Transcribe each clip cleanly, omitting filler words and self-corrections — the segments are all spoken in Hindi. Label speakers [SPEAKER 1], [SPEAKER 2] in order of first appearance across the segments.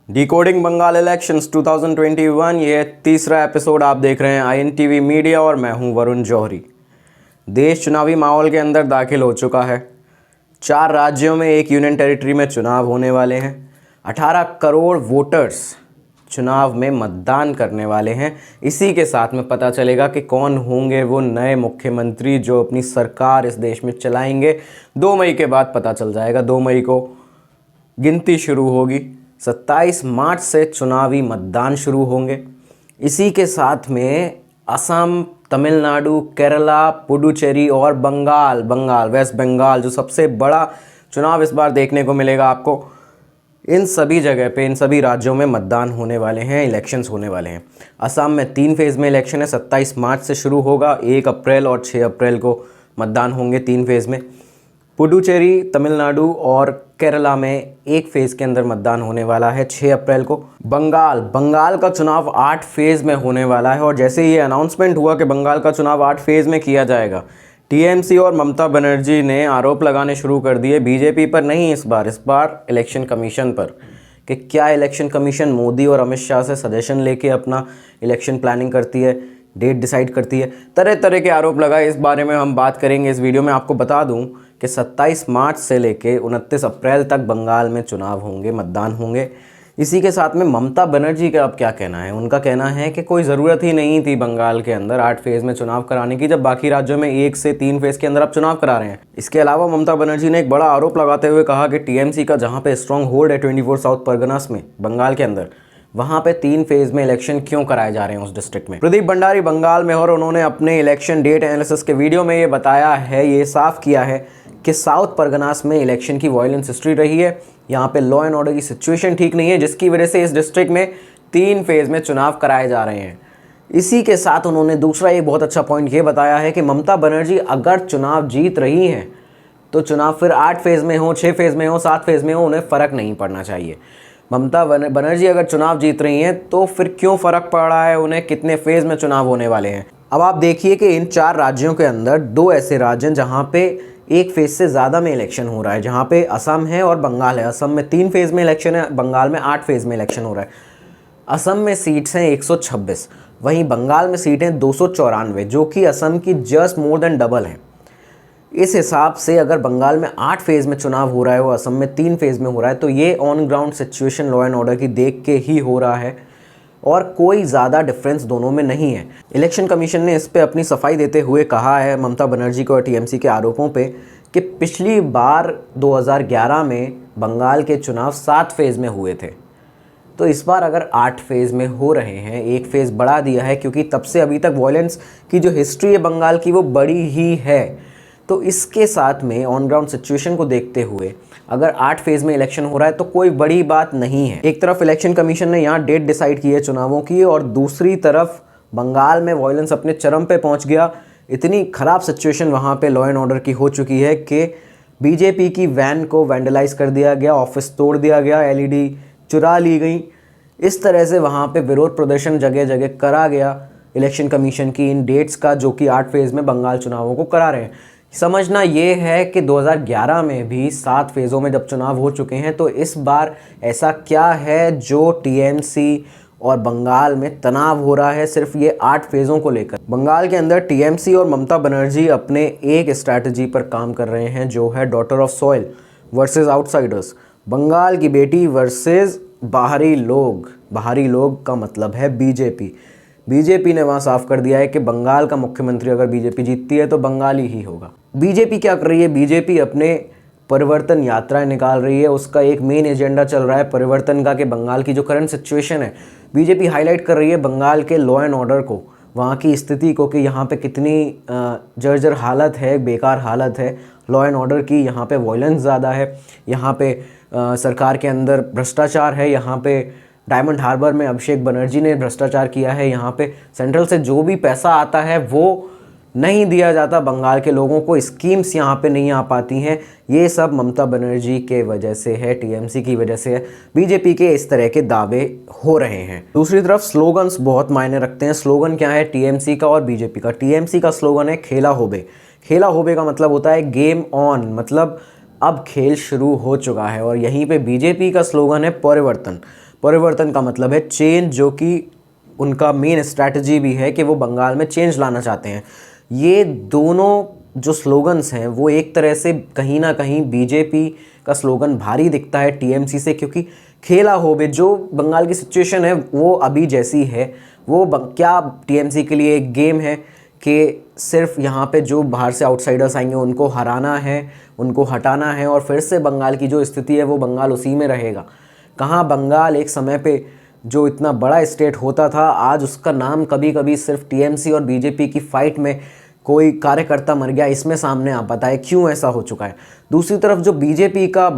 [SPEAKER 1] डिकोडिंग बंगाल इलेक्शंस 2021 ये तीसरा एपिसोड आप देख रहे हैं INTV मीडिया और मैं हूं वरुण जौहरी। देश चुनावी माहौल के अंदर दाखिल हो चुका है। 4 राज्यों में एक यूनियन टेरिटरी में चुनाव होने वाले हैं। 18 करोड़ वोटर्स चुनाव में मतदान करने वाले हैं। इसी के साथ में पता चलेगा कि कौन होंगे वो नए मुख्यमंत्री जो अपनी सरकार इस देश में चलाएंगे। 2 मई के बाद पता चल जाएगा। 2 मई को गिनती शुरू होगी। 27 मार्च से चुनावी मतदान शुरू होंगे। इसी के साथ में असम, तमिलनाडु, केरला, पुडुचेरी और वेस्ट बंगाल जो सबसे बड़ा चुनाव इस बार देखने को मिलेगा आपको, इन सभी जगह पे, इन सभी राज्यों में मतदान होने वाले हैं, इलेक्शंस होने वाले हैं। असम में 3 फेज़ में इलेक्शन है। 27 मार्च से शुरू होगा। 1 अप्रैल और 6 अप्रैल को मतदान होंगे 3 फेज़ में। पुडुचेरी, तमिलनाडु और केरला में 1 फेज़ के अंदर मतदान होने वाला है 6 अप्रैल को। बंगाल का चुनाव 8 फेज़ में होने वाला है। और जैसे ये अनाउंसमेंट हुआ कि बंगाल का चुनाव 8 फेज़ में किया जाएगा, TMC और ममता बनर्जी ने आरोप लगाने शुरू कर दिए बीजेपी पर, नहीं इस बार इलेक्शन कमीशन पर, कि क्या इलेक्शन कमीशन मोदी और अमित शाह से सजेशन लेके अपना इलेक्शन प्लानिंग करती है, डेट डिसाइड करती है। तरह तरह के आरोप लगाए। इस बारे में हम बात करेंगे इस वीडियो में। आपको बता दूं कि 27 मार्च से लेके 29 अप्रैल तक बंगाल में चुनाव होंगे, मतदान होंगे। इसी के साथ में ममता बनर्जी का अब क्या कहना है। उनका कहना है कि कोई ज़रूरत ही नहीं थी बंगाल के अंदर 8 फेज़ में चुनाव कराने की, जब बाकी राज्यों में 1 से 3 फेज़ के अंदर आप चुनाव करा रहे हैं। इसके अलावा ममता बनर्जी ने एक बड़ा आरोप लगाते हुए कहा कि TMC का जहाँ पे स्ट्रॉन्ग होल्ड है 24 साउथ परगनास में, बंगाल के अंदर, वहाँ पे 3 फेज़ में इलेक्शन क्यों कराए जा रहे हैं उस डिस्ट्रिक्ट में। प्रदीप भंडारी बंगाल में, और उन्होंने अपने इलेक्शन डेट एनालिसिस के वीडियो में ये बताया है, ये साफ किया है कि साउथ परगनास में इलेक्शन की वायलेंस हिस्ट्री रही है। यहाँ पे लॉ एंड ऑर्डर की सिचुएशन ठीक नहीं है, जिसकी वजह से इस डिस्ट्रिक्ट में 3 फेज़ में चुनाव कराए जा रहे हैं। इसी के साथ उन्होंने दूसरा एक बहुत अच्छा पॉइंट ये बताया है कि ममता बनर्जी अगर चुनाव जीत रही हैं तो चुनाव फिर 8 फेज़ में हो, 6 फेज़ में हो, 7 फेज़ में हो, उन्हें फ़र्क नहीं पड़ना चाहिए। ममता बनर्जी अगर चुनाव जीत रही हैं तो फिर क्यों फ़र्क पड़ रहा है उन्हें कितने फेज़ में चुनाव होने वाले हैं। अब आप देखिए कि इन 4 राज्यों के अंदर 2 ऐसे राज्य हैं जहाँ पे 1 फेज़ से ज़्यादा में इलेक्शन हो रहा है, जहाँ पे असम है और बंगाल है। असम में 3 फेज़ में इलेक्शन है, बंगाल में 8 फेज़ में इलेक्शन हो रहा है। असम में सीट्स हैं 126, वहीं बंगाल में सीटें 294, जो कि असम की जस्ट मोर देन डबल है। इस हिसाब से अगर बंगाल में 8 फेज़ में चुनाव हो रहा है, वो असम में 3 फेज़ में हो रहा है, तो ये on ground situation law and order की देख के ही हो रहा है और कोई ज़्यादा डिफरेंस दोनों में नहीं है। इलेक्शन कमीशन ने इस पे अपनी सफाई देते हुए कहा है ममता बनर्जी को और TMC के आरोपों पे कि पिछली बार 2011 में बंगाल के चुनाव 7 फेज़ में हुए थे, तो इस बार अगर 8 फेज़ में हो रहे हैं, 1 फेज़ बढ़ा दिया है, क्योंकि तब से अभी तक वायलेंस की जो हिस्ट्री है बंगाल की वो बड़ी ही है। तो इसके साथ में ऑन ग्राउंड सिचुएशन को देखते हुए अगर 8 फेज़ में इलेक्शन हो रहा है तो कोई बड़ी बात नहीं है। एक तरफ इलेक्शन कमीशन ने यहाँ डेट डिसाइड की है चुनावों की, और दूसरी तरफ बंगाल में वायलेंस अपने चरम पे पहुँच गया। इतनी ख़राब सिचुएशन वहाँ पे लॉ एंड ऑर्डर की हो चुकी है कि बीजेपी की वैन को वैंडलाइज कर दिया गया, ऑफिस तोड़ दिया गया, LED चुरा ली गई। इस तरह से वहाँ पे विरोध प्रदर्शन जगह जगह करा गया इलेक्शन कमीशन की इन डेट्स का, जो कि 8 फेज़ में बंगाल चुनावों को करा रहे हैं। समझना ये है कि 2011 में भी 7 फेज़ों में जब चुनाव हो चुके हैं, तो इस बार ऐसा क्या है जो TMC और बंगाल में तनाव हो रहा है सिर्फ ये 8 फेज़ों को लेकर। बंगाल के अंदर TMC और ममता बनर्जी अपने एक स्ट्रैटेजी पर काम कर रहे हैं, जो है daughter of soil versus outsiders. Bengal की बेटी वर्सेस बाहरी लोग। बाहरी लोग का मतलब है बीजेपी ने वहाँ साफ कर दिया है कि बंगाल का मुख्यमंत्री अगर बीजेपी जीतती है तो बंगाली ही होगा। बीजेपी क्या कर रही है? बीजेपी अपने परिवर्तन यात्राएं निकाल रही है। उसका एक मेन एजेंडा चल रहा है परिवर्तन का, कि बंगाल की जो करंट सिचुएशन है, बीजेपी हाईलाइट कर रही है बंगाल के लॉ एंड ऑर्डर को, वहाँ की स्थिति को, कि यहाँ पे कितनी जर्जर हालत है, बेकार हालत है लॉ एंड ऑर्डर की। यहाँ पे वायलेंस ज़्यादा है, यहाँ पे सरकार के अंदर भ्रष्टाचार है, यहाँ पे डायमंड हार्बर में अभिषेक बनर्जी ने भ्रष्टाचार किया है, यहाँ पे सेंट्रल से जो भी पैसा आता है वो नहीं दिया जाता बंगाल के लोगों को, स्कीम्स यहाँ पे नहीं आ पाती हैं। ये सब ममता बनर्जी के वजह से है, TMC की वजह से है। बीजेपी के इस तरह के दावे हो रहे हैं। दूसरी तरफ स्लोगन्स बहुत मायने रखते हैं। स्लोगन क्या है TMC का और बीजेपी का? TMC का स्लोगन है खेला होबे। खेला होबे का मतलब होता है गेम ऑन, मतलब अब खेल शुरू हो चुका है। और यहीं पे बीजेपी का स्लोगन है परिवर्तन। परिवर्तन का मतलब है चेंज, जो कि उनका मेन स्ट्रैटेजी भी है कि वो बंगाल में चेंज लाना चाहते हैं। ये दोनों जो स्लोगन्स हैं वो एक तरह से कहीं ना कहीं बीजेपी का स्लोगन भारी दिखता है टीएमसी से, क्योंकि खेला होवे जो बंगाल की सिचुएशन है वो अभी जैसी है, वो क्या टीएमसी के लिए एक गेम है कि सिर्फ यहाँ पे जो बाहर से आउटसाइडर्स आएंगे उनको हराना है, उनको हटाना है, और फिर से बंगाल की जो स्थिति है वो बंगाल उसी में रहेगा। कहाँ बंगाल एक समय पे जो इतना बड़ा स्टेट होता था, आज उसका नाम कभी कभी सिर्फ टीएमसी और बीजेपी की फाइट में कोई कार्यकर्ता मर गया इसमें सामने आ पाता है। क्यों ऐसा हो चुका है? दूसरी तरफ जो बीजेपी का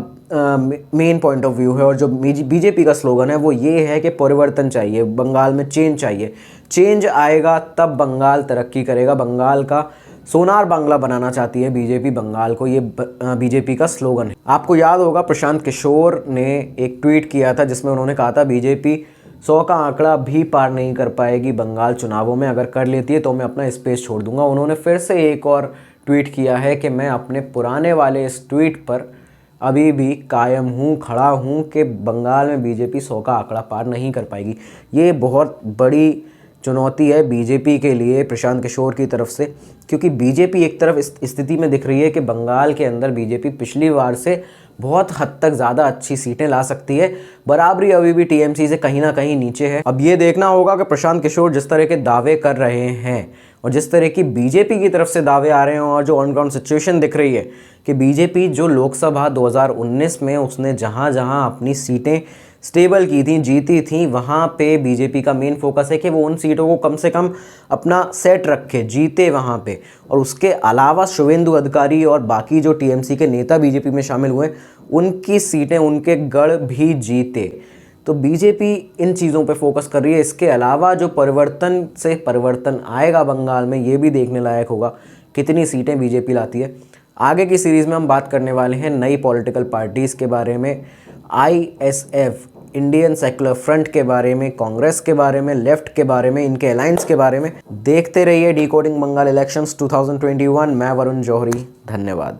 [SPEAKER 1] मेन पॉइंट ऑफ व्यू है और जो बीजेपी का स्लोगन है वो ये है कि परिवर्तन चाहिए, बंगाल में चेंज चाहिए, चेंज आएगा तब बंगाल तरक्की करेगा, बंगाल का सोनार बांग्ला बनाना चाहती है बीजेपी बंगाल को, ये बीजेपी का स्लोगन है। आपको याद होगा प्रशांत किशोर ने एक ट्वीट किया था जिसमें उन्होंने कहा था बीजेपी 100 का आंकड़ा भी पार नहीं कर पाएगी बंगाल चुनावों में, अगर कर लेती है तो मैं अपना स्पेस छोड़ दूंगा। उन्होंने फिर से एक और ट्वीट किया है कि मैं अपने पुराने वाले इस ट्वीट पर अभी भी कायम हूँ, खड़ा हूँ कि बंगाल में बीजेपी 100 का आंकड़ा पार नहीं कर पाएगी। ये बहुत बड़ी चुनौती है बीजेपी के लिए प्रशांत किशोर की तरफ से, क्योंकि बीजेपी एक तरफ इस स्थिति में दिख रही है कि बंगाल के अंदर बीजेपी पिछली बार से बहुत हद तक ज़्यादा अच्छी सीटें ला सकती है, बराबरी अभी भी टीएमसी से कहीं ना कहीं नीचे है। अब ये देखना होगा कि प्रशांत किशोर जिस तरह के दावे कर रहे हैं और जिस तरह की बीजेपी की तरफ से दावे आ रहे हैं और जो ऑन ग्राउंड सिचुएशन दिख रही है कि बीजेपी जो लोकसभा 2019 में उसने जहाँ जहाँ अपनी सीटें स्टेबल की थी, जीती थी, वहाँ पे बीजेपी का मेन फोकस है कि वो उन सीटों को कम से कम अपना सेट रखे, जीते वहाँ पे, और उसके अलावा शुवेंदु अधिकारी और बाकी जो टीएमसी के नेता बीजेपी में शामिल हुए उनकी सीटें, उनके गढ़ भी जीते। तो बीजेपी इन चीज़ों पे फोकस कर रही है। इसके अलावा जो परिवर्तन से परिवर्तन आएगा बंगाल में, ये भी देखने लायक होगा कितनी सीटें बीजेपी लाती है। आगे की सीरीज़ में हम बात करने वाले हैं नई पॉलिटिकल पार्टीज़ के बारे में, आईएसएफ इंडियन सेक्युलर फ्रंट के बारे में, कांग्रेस के बारे में, लेफ्ट के बारे में, इनके अलायंस के बारे में। देखते रहिए डिकोडिंग बंगाल इलेक्शंस 2021। मैं वरुण जौहरी, धन्यवाद।